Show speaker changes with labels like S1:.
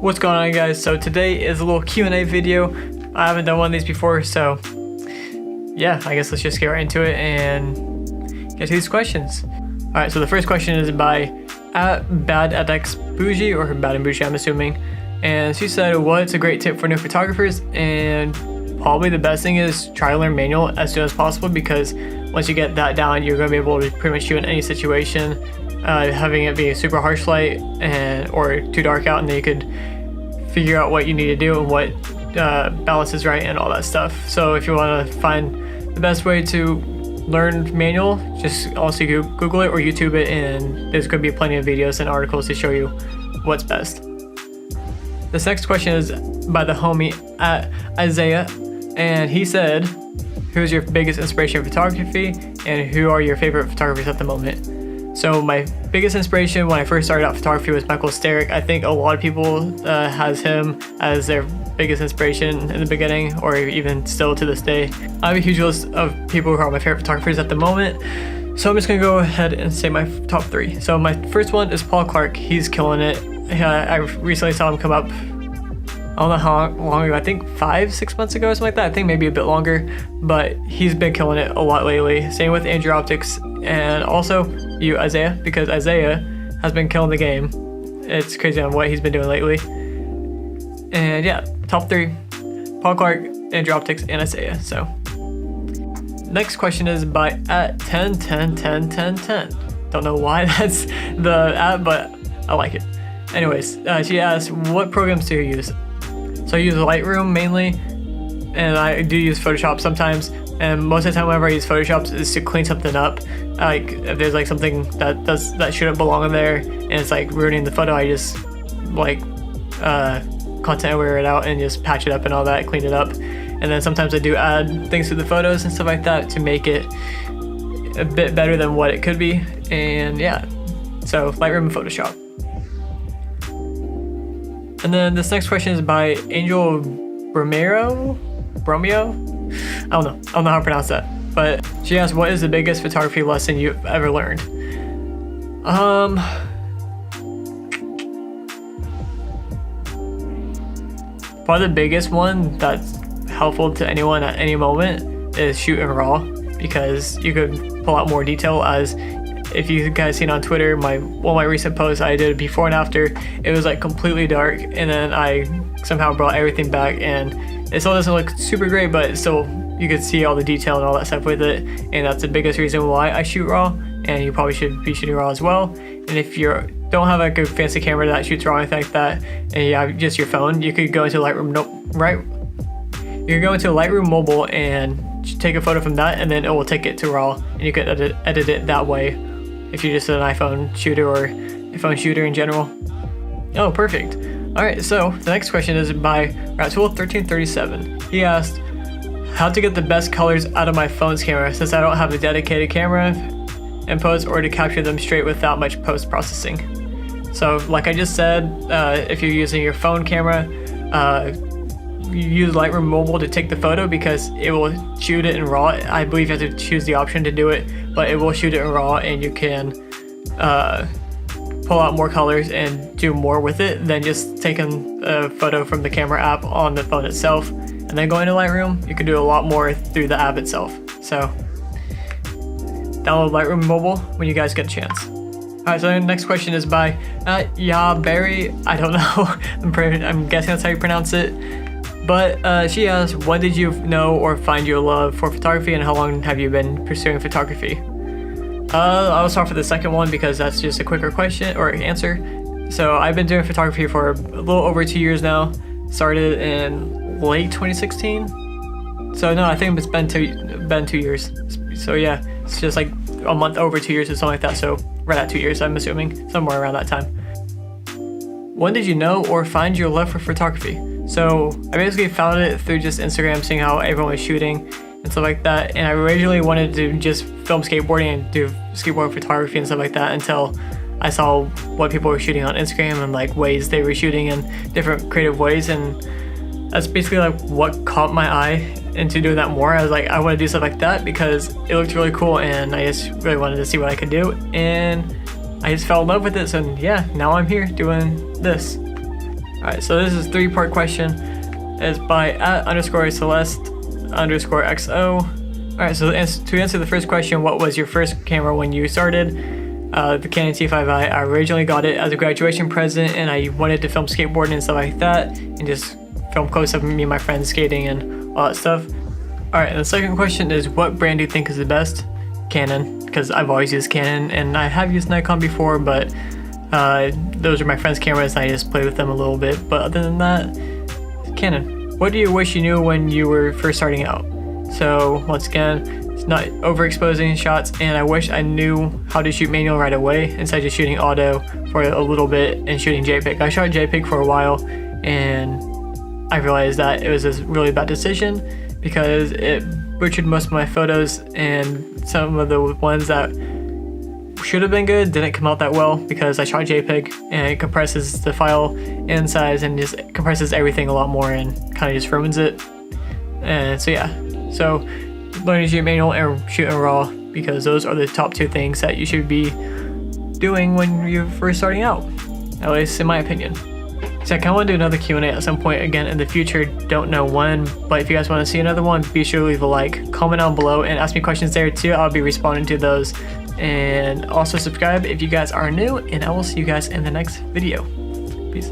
S1: What's going on, guys? So today is a little Q&A video. I haven't done one of these before, so yeah, I guess let's just get right into it and get to these questions. Alright, so the first question is by @BadAdXBougie, or Bad and Bougie, I'm assuming. And she said, what's a great tip for new photographers? And probably the best thing is try to learn manual as soon as possible, because once you get that down, you're going to be able to pretty much shoot in any situation. Having it be a super harsh light or too dark out, and then you could figure out what you need to do and what balance is right and all that stuff. So if you want to find the best way to learn manual, just also Google it or YouTube it, and there's going to be plenty of videos and articles to show you what's best. This next question is by the homie @Isaiah, and he said, who's your biggest inspiration in photography and who are your favorite photographers at the moment? So my biggest inspiration when I first started out photography was Michael Sterick. I think a lot of people has him as their biggest inspiration in the beginning, or even still to this day. I have a huge list of people who are my favorite photographers at the moment, so I'm just gonna go ahead and say my top 3. So my first one is Paul Clark. He's killing it. I recently saw him come up, I don't know how long ago, I think 5-6 months ago or something like that. I think maybe a bit longer, but he's been killing it a lot lately. Same with Andrew Optics, and also you, Isaiah, because Isaiah has been killing the game. It's crazy on what he's been doing lately. And yeah, top 3, Paul Clark, Andrew Optics, and Isaiah. So next question is by @1010101010. Don't know why that's the but I like it. Anyways, she asked, what programs do you use? So I use Lightroom mainly, and I do use Photoshop sometimes. And most of the time whenever I use Photoshop is to clean something up. Like if there's like something that shouldn't belong in there and it's like ruining the photo, I just like content aware it out and just patch it up and all that, clean it up. And then sometimes I do add things to the photos and stuff like that to make it a bit better than what it could be. And yeah, so Lightroom and Photoshop. And then this next question is by Angel Bromeo? I don't know how to pronounce that. But she asked, what is the biggest photography lesson you've ever learned? Probably the biggest one that's helpful to anyone at any moment is shoot in RAW, because you could pull out more detail. As if you guys seen on Twitter, one of my recent posts, I did before and after. It was like completely dark, and then I somehow brought everything back, and it still doesn't look super great, but still you could see all the detail and all that stuff with it. And that's the biggest reason why I shoot RAW, and you probably should be shooting RAW as well. And if you don't have like a fancy camera that shoots RAW or anything like that, and you have just your phone, you could go into Lightroom. You can go into Lightroom Mobile and take a photo from that, and then it will take it to RAW, and you can edit it that way if you're just an iPhone shooter or a phone shooter in general. Oh, perfect. Alright, so the next question is by Ratul1337. He asked, how to get the best colors out of my phone's camera since I don't have a dedicated camera in post, or to capture them straight without much post-processing. So like I just said, if you're using your phone camera, you use Lightroom Mobile to take the photo, because it will shoot it in RAW. I believe you have to choose the option to do it, but it will shoot it in RAW, and you can pull out more colors and do more with it than just taking a photo from the camera app on the phone itself and then going to Lightroom. You can do a lot more through the app itself. So download Lightroom Mobile when you guys get a chance. Alright, so the next question is by @Yaberry. I don't know. I'm guessing that's how you pronounce it. But she asked, when did you know or find your love for photography, and how long have you been pursuing photography? I'll start for the second one because that's just a quicker question or answer. So I've been doing photography for a little over 2 years now. Started in late 2016. So no, I think it's been 2 years. So yeah, it's just like a month over 2 years or something like that. So right at 2 years, I'm assuming, somewhere around that time. When did you know or find your love for photography? So I basically found it through just Instagram, seeing how everyone was shooting and stuff like that. And I originally wanted to just film skateboarding and do skateboard photography and stuff like that, until I saw what people were shooting on Instagram and like ways they were shooting in different creative ways. And that's basically like what caught my eye into doing that more. I was like, I want to do stuff like that because it looked really cool, and I just really wanted to see what I could do. And I just fell in love with it. So yeah, now I'm here doing this. Alright, so this is a 3-part question. It's by @_celeste_xo. Alright, so to answer the first question, what was your first camera when you started? The Canon T5i. I originally got it as a graduation present, and I wanted to film skateboarding and stuff like that, and just film close up of me and my friends skating and all that stuff. Alright, and the second question is, what brand do you think is the best? Canon, because I've always used Canon, and I have used Nikon before, but those are my friends' cameras, and I just play with them a little bit. But other than that, Canon. What do you wish you knew when you were first starting out? So once again, it's not overexposing shots, and I wish I knew how to shoot manual right away instead of just shooting auto for a little bit and shooting JPEG. I shot JPEG for a while, and I realized that it was a really bad decision because it butchered most of my photos, and some of the ones that should have been good didn't come out that well because I shot JPEG, and it compresses the file in size and just compresses everything a lot more and kind of just ruins it. And so yeah, so learning to shoot manual and shooting raw, because those are the top 2 things that you should be doing when you're first starting out, at least in my opinion. So I kind of want to do another Q&A at some point again in the future, don't know when, but if you guys want to see another one, be sure to leave a like, comment down below, and ask me questions there too. I'll be responding to those. And also subscribe if you guys are new, and I will see you guys in the next video. Peace.